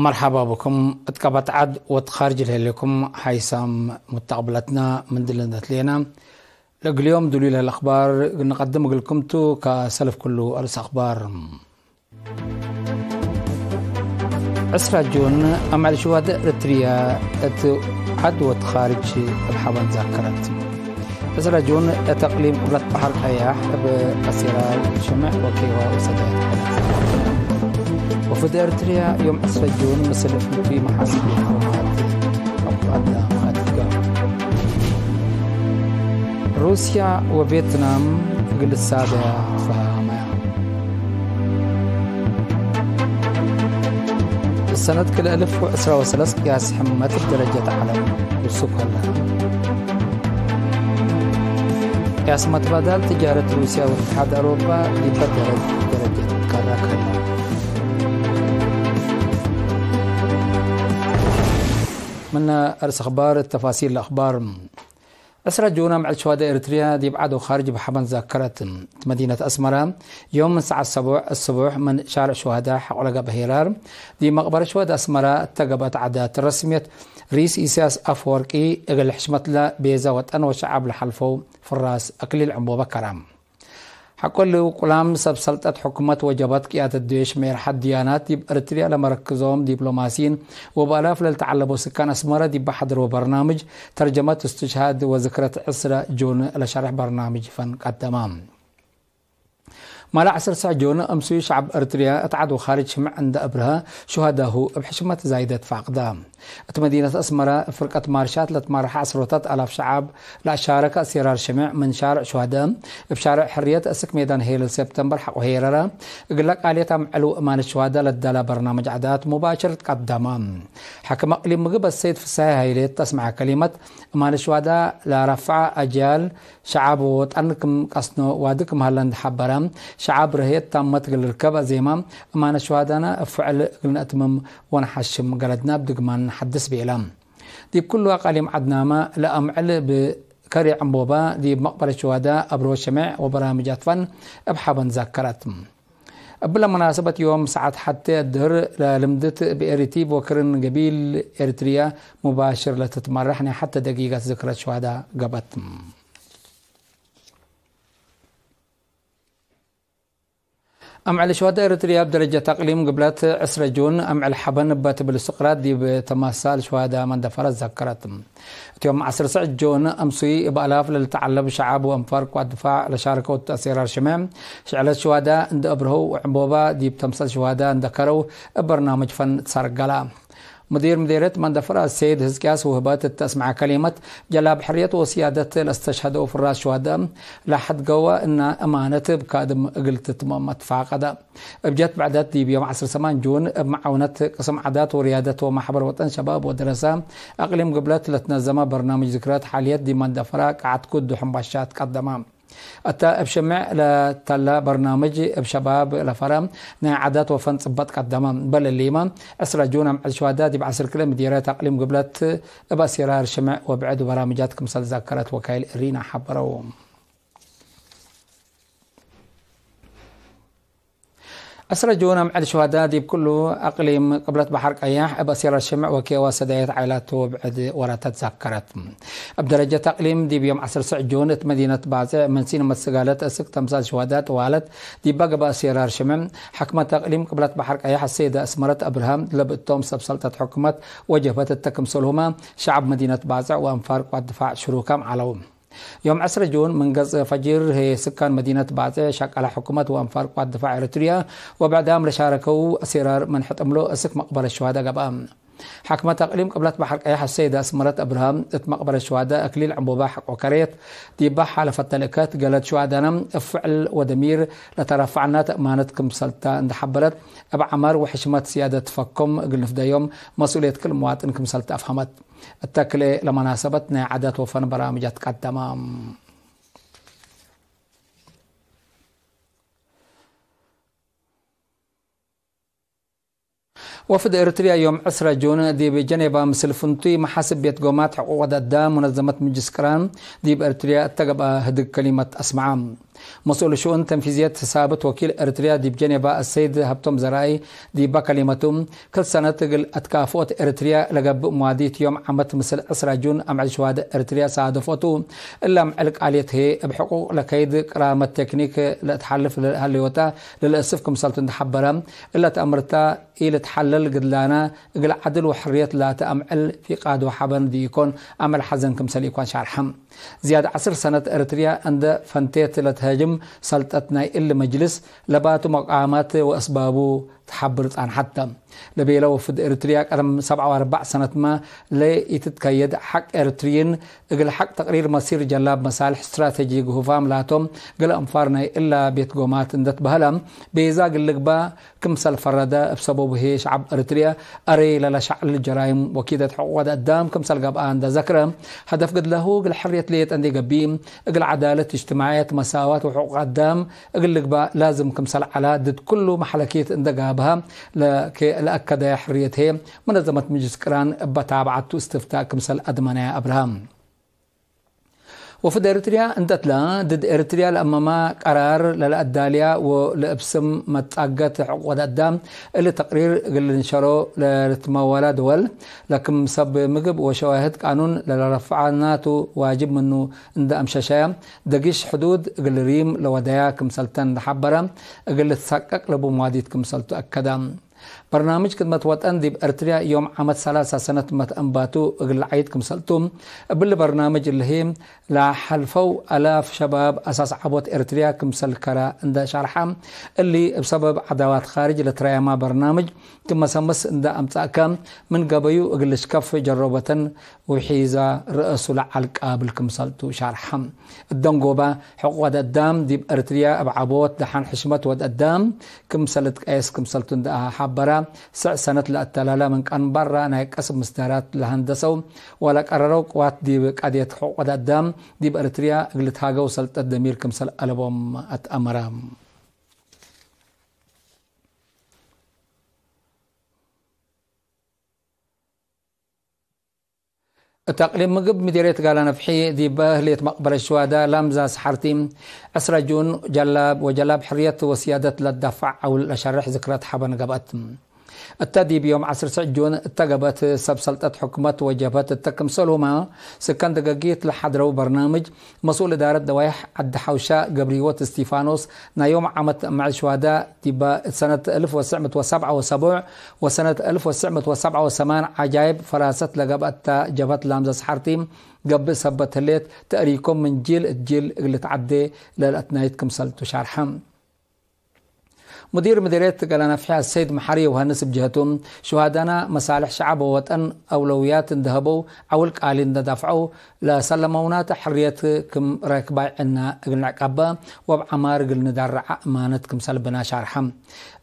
مرحبا بكم. اتقبت عد وتخارج لكم حيسام مستقبلتنا من دلنا لنا اليوم دليل الاخبار نقدم لكم كسلف كله ارس اخبار اسرى جون امل شهداء اريتريا عد وتخارج الحبن ذكرت اسرى جون تقليم قبلة بحر اياح بقصيرة شمع وكيوا وسداد وفي اريتريا يوم اسرى جون مثل في محاسب الحرمات أبقى روسيا وفيتنام قل السادة فهما السنة كل 1013 قياس حمات درجة علم والسكر قياس متبادل تجارة روسيا والاتحاد أوروبا لبدل درجة كراكلا من أرس أخبار التفاصيل الأخبار أسرى جونا مع الشهداء إريتريا دي بعده خارج بحبن ذاكرة مدينة أسمرة يوم من ساعة الصبح من شارع شهداء حقولة بهيرار دي مقبرة شهداء أسمرة تقبت عادات رسمية رئيس إيساس أفورقي إغل حشمت لا بيزا وطن وشعب لحلفو في الراس أقليل عمبوبة كرام حقول له كلام سب سلطة حكومة وجبات قيادة الدويش مير حد ديانات دي إريتريا لمركزهم دبلوماسيين وبألاف للتعلبوا سكان أسمرة دي بحضروا برنامج ترجمة استشهاد وذكرة أسرى جون لشرح برنامج فن قدمام مالا 10 ساعة جون أمسوي شعب إريتريا اتعادوا خارج شمع عند أبرها شهداه بحشمة زايدة فاقدة مدينة أسمرة فرقة مارشات لتمارح عصروتات ألاف شعب لا شارك أسيرار شمع من شارع شهداء بشارع حرية أسك ميدان هيل سبتمبر حق هيرارا قلق آلية معلو أمان الشهداء لدى برنامج عادات مباشرة قدام حكم أقليم مقب السيد في الساعة هيلي تسمع كلمة أمان الشهداء لرفع أجيال شعب وطنكم قصنو وادكم هلند حبرا شعب رهيت تامت قل الكبا زيما أمان الشهداء فعل قلنا أتمم ونحشم قلدنا بدقمان حدث بإعلام دي بكل أقاليم عدنامة لأمعل بكري عمبوبا دي بمقبرة الشهداء أبرو الشمع وبرامجات فن أبحابا ذكرت بلا مناسبة يوم ساعات حتى الدهر لمدت بإريتيب وكرن قبيل إريتريا مباشر لتتمرحني حتى دقيقة ذكرى الشهداء قبت أم على شهداء إريتريا بدرجة تقليم قبلات 10 جون أم على حبن بات بالاستقرار دي بتماثال شهداء من دفرت ذكرت يوم 10 جون أمسي بألاف للتعلب شعب وأنفارق والدفاع لشاركوا تأثير الشمام شعلت شهداء عند أبرهو وعمبوبا دي بتمثال شهداء ذكروا برنامج فن تسرقلا مديرة من دفرة السيد هزكاس وهبات تسمع كلمة جلاب حرية وسيادة الاستشهاد في الراس شهداء لحد قوة إن أمانة بكادم قلت تمامت فاقدة بجت بعدات دي بيوم 10 جون بمعونة قسم عادات وريادة ومحبر وطن شباب ودراسة أقليم قبلات لتنظم برنامج ذكريات حاليات دي من دفرة قعد كد حنباشات قدمام أتا بشمع لتلا برنامج بشباب لفرام نا عادات وفن صبت قدام بل الليما أسرى جونا مع الشهداء دي بعسر كلا مديرات أقليم قبلت بأسيرار شمع وبعد برامجاتكم سل ذكرت وكايل رينا حبروا أسرى جونا مع الشهداء دي بكله أقليم قبلت بحر أياح بأسير الشمع وكيوا سدايت عائلاته بعد ورا تذكرت بدرجة أقليم دي بيوم 10 جون مدينة بازع من سينما السقالات أسك تمثال شهداء والد دي بقى بأسير الشمع حكمة أقليم قبلت بحر أياح السيدة أسمرت أبراهام لبتهم سلطة حكومة وجبت التكمسلهما شعب مدينة بازع وأنفارق والدفاع شروكام علوم يوم 10 جون من قص فجر هي سكان مدينة بازع شق على حكومة وأنفارق والدفاع إريتريا وبعدها شاركوا أسيرار من حتملوا أسك مقبرة الشهداء قبام حكمة أقليم قبلت بحر أياح السيدة أسمرت أبراهام مقبرة الشهداء أكليل عمبوبا حق وكريت دي بح على فتلكات قالت شهداء افعل ودمير لترفعنا أمانتكم سلطة عند حبرت أبع عمر وحشمة سيادة فكم قلنا في يوم مسؤولية كل مواطنكم سلطة أفهمت التكلي لمناسبتنا عادات وفن برامجات قدام وفد إريتريا يوم 10 جون دي بجنيبا مثل فنتي محاسب بيت قومات حقوق الدام منظمة مجسكران دي بإريتريا تقبى هدق كلمة أسمعام مسؤول شؤون تنفيذية ثابت وكيل إريتريا دي بجنيفا السيد هبتم زراي دي بكلمتهم كل سنة أتكافؤت إريتريا لقب مواديت يوم عمت مثل أسرى جون أمع شهداء إريتريا صادفته إلا معلق عليته بحقوق لكيد كرامة تكنيك لتحلف للهليوتا للأسف كمسلت حبرا إلا تأمرتا إلى تحلل قدلانا إقل عدل وحرية لا تأمعل في قاد وحبن دي يكون أمل حزن كمسل يكون شارحم زيادة 10 سنة إريتريا عند فانتيت لتهاجم سلطتنا إلا مجلس لباتو مقامات وأسبابه تحبرت عن حتى لبيلو في إريتريا قدم 47 سنة ما ليتتكيد حق إريتريين إقل حق تقرير مصير جلاب مصالح استراتيجي هفام لاتهم قل أنفارنا إلا بيت قومات اندت بهلم بيزاق اللقبة كمسل فردة بسببه شعب إريتريا أري للا شعل الجرائم وكيدة حقوق الدام كمسل قبآن دا ذكره هدف قد له قل حرية ليت عندي قبيم إقل عدالة اجتماعيات مساواة وحقوق الدام إقل لقبة لازم كمسل على ضد كل محلكيت اندقابها لأكد حريته منظمة مجلس كران بتابعته استفتاء كمسل أدمنة أبراهام وفي إريتريا انتت لا ضد إريتريا الأمام قرار للأداليا ولأبسم متأجت حقوق الدم اللي تقرير اللي نشروا لتمولى دول لكن سب مجب وشواهد قانون لرفعناته واجب منه عند أمشاشا دقيش حدود اللي ريم لودايا كمسلتان حبرا اللي تسقق لبو مواديد كمسلتو أكدا برنامج خدمة وطن دي بإريتريا يوم عمد 3 سنة متأنباتو اقل عيد كمسلتم بالبرنامج اللي هي لحلفوا ألاف شباب أساس عبوت إريتريا كمسل كرا عند شرحة اللي بسبب عداوات خارج لتريا ما برنامج كما سمس عند أمتاكم من قبيو اقل شكف جربة وحيزة رأسو لعالك قابل كمسلتو شرحة الدنقوبة حقوق الدام دي بإريتريا بعبوت دحان حشمت ود الدام كمسلت قيس كمسلتو عندها حبرا سنة لأتلالا من كان برا نايك أسب مستهرات لهندسو ولا قرروا قوات دي بقادية حقوق الدام دي بإريتريا قلت هاقو سلط الدمير كمسل ألبوم أتأمرام التقليم مقب مديرية قالنا فحي دي بأهلية مقبرة الشهداء لامزة سحرتيم 10 جون جلاب حرية وسيادة للدفع أو الأشرح ذكرات حبن قبات التادي بيوم 10 جون اتقبت سبسلطة حكومة وجبات التكمسلهما سكان دقاقيت لحضروا برنامج مسؤول إدارة دوايح عد حوشاء قبريوت استيفانوس نا يوم عمت مع الشهداء تبا سنة 1977 وسنة 1978 عجائب فراسة لقبت جبات لامزة سحرتيم قبل سبت الليت تأريكم من جيل الجيل اللي تعدي للأتنايت كمسلتو شارحم مدير مديرية قالنا فيها السيد محري وهنس بجهتهم شهدانا مصالح شعب ووطن أولويات ذهبوا أول قالين دفعوا لسلمونا تحرية كم راكبا عنا قلنا عقبا وبعمار قلنا دار أمانتكم سلبنا شارحم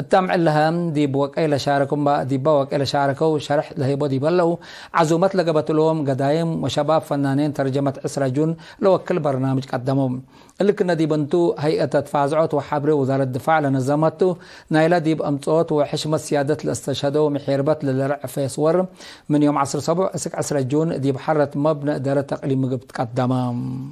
التامع لها دي بوكايل شاركم دي بوكايل شاركوا شرح لهيبو دي بلو عزومات لقبت لهم قدايم وشباب فنانين ترجمة 10 جون لو كل برنامج قدمهم اللي كنا دي بنتو هيئة تفاعلات وحبر وزارة الدفاع لنظمته نايلة دي بأمطوت وحشمة سيادة الاستشهادوا محيربات للرع في صور من يوم 10 جون دي بحرة مبنى إدارة تقليم مقبت قدمهم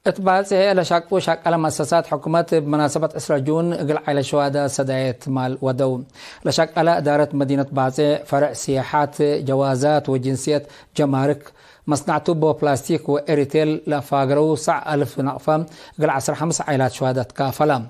اتباعي لشاكو شاك على مؤسسات حكومة بمناسبة 10 جون قلع على شهداء سدايت مال ودو لشاك على إدارة مدينة بازي فرع سياحات جوازات وجنسيات جمارك مصنع توبو بلاستيك وإريتيل لفاقرو سع 1000 نقفة قلع 15 عائلات شهداء كافلة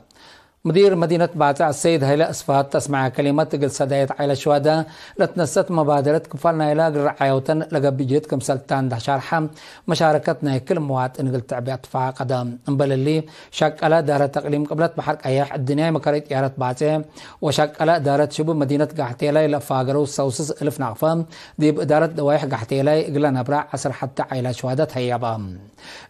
مدير مدينة باتع السيد هيلا أسفات تسمع كلمات قل سدايت عائلة شهداء لتنست مبادرة كفالنا إلى رعايوتن لقب بجيت كمسلتان ده شارحة مشاركتنا كل مواد إن قلت تعبئة فاق قدام انبل اللي شاك على دارة تقليم قبلت بحرق أياح الدنيا مكاريت إيارة باتع وشاك على دارة شبه مدينة قحتيلاي لفاقرو سوسس 1000 نقفة دي بإدارة دوايح قحتيلاي قلنا نبرع 10 حتى عائلة شهداء هيابا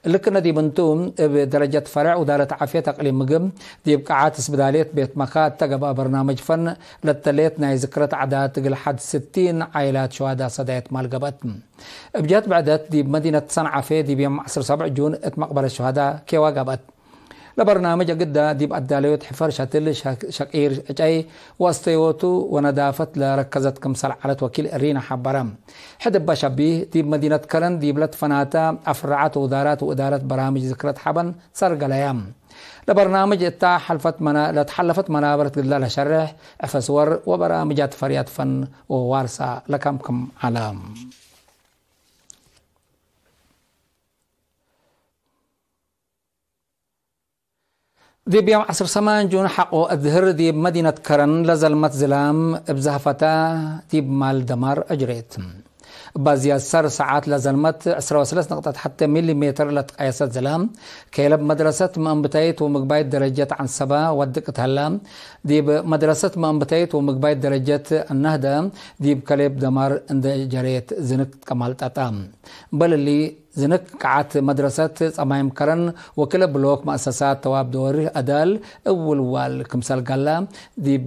اللي كنا دي بنتوم بدرجة فرع ودارة عافية تقليم مقم دي بقاعات بداليت بيت مخات تقبى برنامج فن للتليت ناي ذكرت عدات تقل حد 60 عائلات شهداء صدايت مال قبت بجات بعدت دي بمدينة صنعاء في دي بيوم 10 جون اتمقبل الشهداء كيوا قبت لبرنامج قد ديب الداليوت حفر شاتل شقير جاي واستيوتو وندافت لركزت كمسل على وكيل ارينا حبرم حدب بشبيه ديب مدينه كرن ديب لتفناتا افرعت وادارات واداره برامج ذكرت حبن سرقليام لبرنامج اتا لتحلفت منابرة الله شرح افسور وبرامجات فريات فن ووارسا لكم علام دي بيوم 10 سمان جون حقو الظهر دي مدينة كرن لزلمت زلام بزهفتا دي مال دمار أجريت بازياد سر ساعات لزلمت 13 نقطة حتى مليمتر لتقياسات زلام كيلب مدرسة مأنبتايت ومقبايت درجات عن سبا ودقت هلام دي مدرسة مأنبتايت ومقبايت درجات النهدة دي بكليب دمار اند جريت زنك كمال تاتام بل اللي زنك قعت مدرسات صمايم كرن وكل بلوك مؤسسات تواب دوري أدال أول والكمسال قالا دي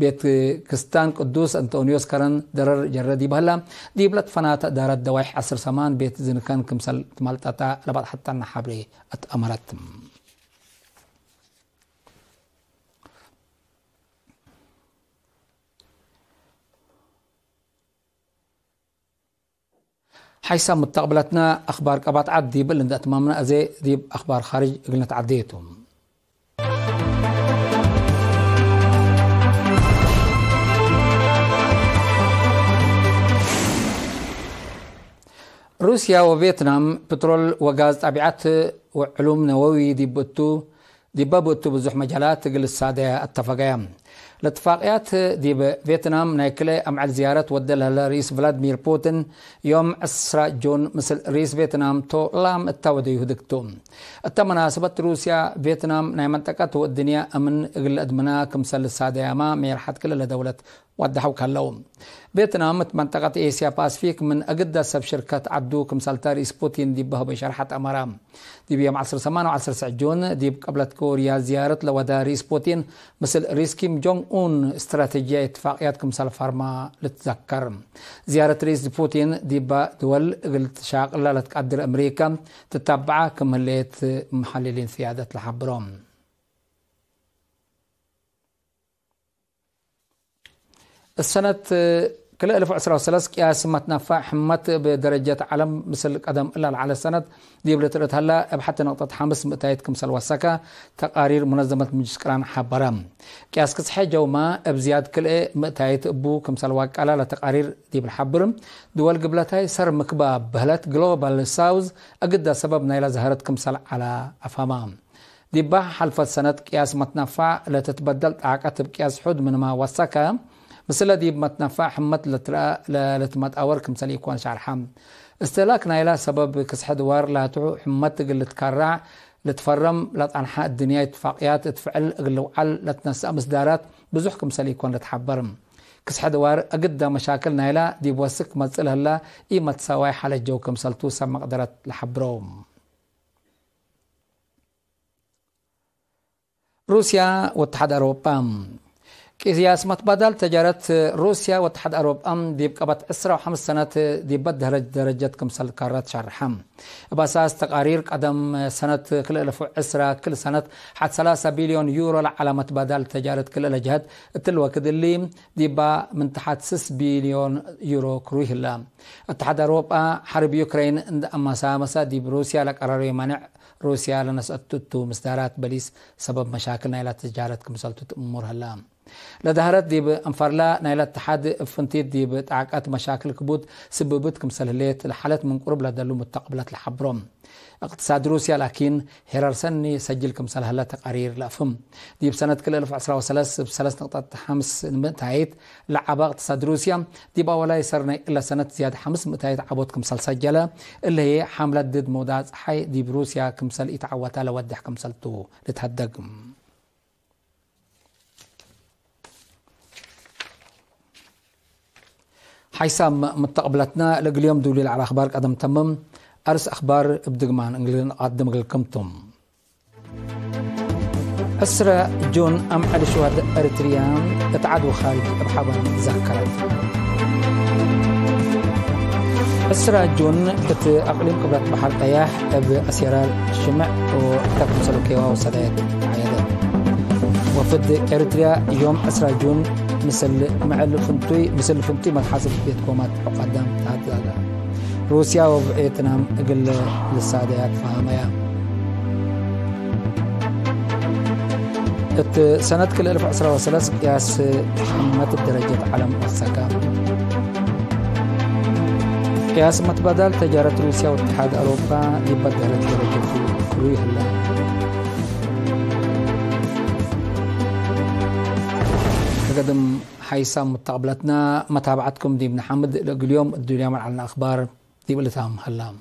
بيت كستان قدوس أنطونيوس كرن درر جردي بهلا دي بلد فنات دارت دوايح 10 سمان بيت زنكان كمسال مالتاتا لبعض حتى النحابري أتأمرت حيث مستقبلتنا أخبار قبات عدي بلند أتمامنا أزي ديب أخبار خارج قلنا تعديتهم روسيا وفيتنام بترول وغاز طبيعات وعلوم نووي ديبابوتو بزح مجالات تقل السادة اتفاقيا الاتفاقيات دي فيتنام نايكلي أمع الزيارة ودلها لرئيس فلاديمير بوتين يوم 10 جون مثل رئيس فيتنام لام التاودي هدكتو التمناسبة روسيا فيتنام ناي منطقة والدنيا أمن إغل أدمنا كمسل السادة ما ميرحت كل لدولة ودحو كاللوم فيتنام منطقة إيسيا باسفيك من أقدى سب شركة عدو كمسل رئيس بوتين دي بها بشرحة أمرام دي بيوم 10 سمان و10 سجون دي قبل كوريا زيارة لودا رئيس بوتين مثل رئيس كيم جونغ أون استراتيجية اتفاقيات كمسل فارما لتذكر زيارة رئيس بوتين دي دول قلت شاقلة لتقدر أمريكا تتبع كمهلية محللين سيادة الحبرام السنة كل 1013 قياس متنفع حمت بدرجة علم مثل قدم إلا على السنة دي بلترت هلا بحتى نقطة 500 كمسل وسكة تقارير منظمة مجلس كران حبرام قياس كسحة جوما بزياد كل 200 أبو كمسل وكالة لتقارير دي بالحبرم دول قبلتها سر مكباب بهلت جلوبال ساوز أقدى سبب نيلا زهرت كمسل على أفهمام دي بح حلفت سنة قياس متنفع لتتبدل عقد بقياس حد من ما وسكة مثل دي متنفع حمت لتمت أور كمثال يكون شعر حمد استهلاكنا إلى سبب كسح دوار لا تعو حمت لتكرع لتفرم لتنحاء الدنيا اتفاقيات تفعل اغلوعل لتنسى مصدارات بزح كمثال يكون لتحبرم كسح دوار أقدى مشاكلنا إلى دي بوسك متصلها لا إيمة سواي حالة جو كمثال توسع مقدرة لحبروم روسيا واتحاد أوروبا قياس متبادل تجارة روسيا واتحاد أوروبا دي بقبت 15 سنة دي بدها درجة كمسل كارات شرحم بأساس تقارير قدم سنة كل 2010 كل سنة حد 3 بليون يورو على متبادل تجارة كل الجهات التلوك اللي دي با من تحت 6 بليون يورو كرويه الله اتحاد أوروبا حرب يوكرين عند مسا دي بروسيا لقرار منع روسيا لنسأتو مصدرات بليس سبب مشاكلنا إلى تجارة كمسل تأمر هلا لدهرت دي بأنفرلا نايل الاتحاد فنتيت دي بتعاقات مشاكل كبود سببت كمسلهليت لحالات من قرب لدلو متقبلات الحبرم اقتصاد روسيا لكن هيرارسني سجل كمسلهلا تقارير لأفهم دي بسنة كل 2013 ب3.5 متعيد لعبا اقتصاد روسيا دي باولا يسرنا إلا سنة زيادة 5 متعيد عبود كمسل سجلة اللي هي حملة ضد موضوع حي دي بروسيا كمسل يتعوتا لودح كمسلتو لتهدقم حيث متقبلتنا لقليوم دولي على أخبار قدم تمم أرس أخبار بدقمان انجلين قدم لكمتم أسرى جون أم على شهداء أريتريان اتعادوا خارج بحضن ذكرت أسرع جون كت أقليم قبلة بحر طياح بأسيرال الشمع وتكون سلوكيوا وسداد عيادات وفد إريتريا يوم أسرع جون مثل فنتوي متحاسب بيت كومات قدام هذا روسيا وفيتنام أقل للسادات فهميا سنة كل 1913 قياس حمات الدرجة على مؤسسة قياس متبادل تجارة روسيا واتحاد أوروبا يبدل درجة كروي هلا تقدم حيث متقبلتنا متابعتكم دي بن حمد اليوم على الأخبار دي بلتهم هلا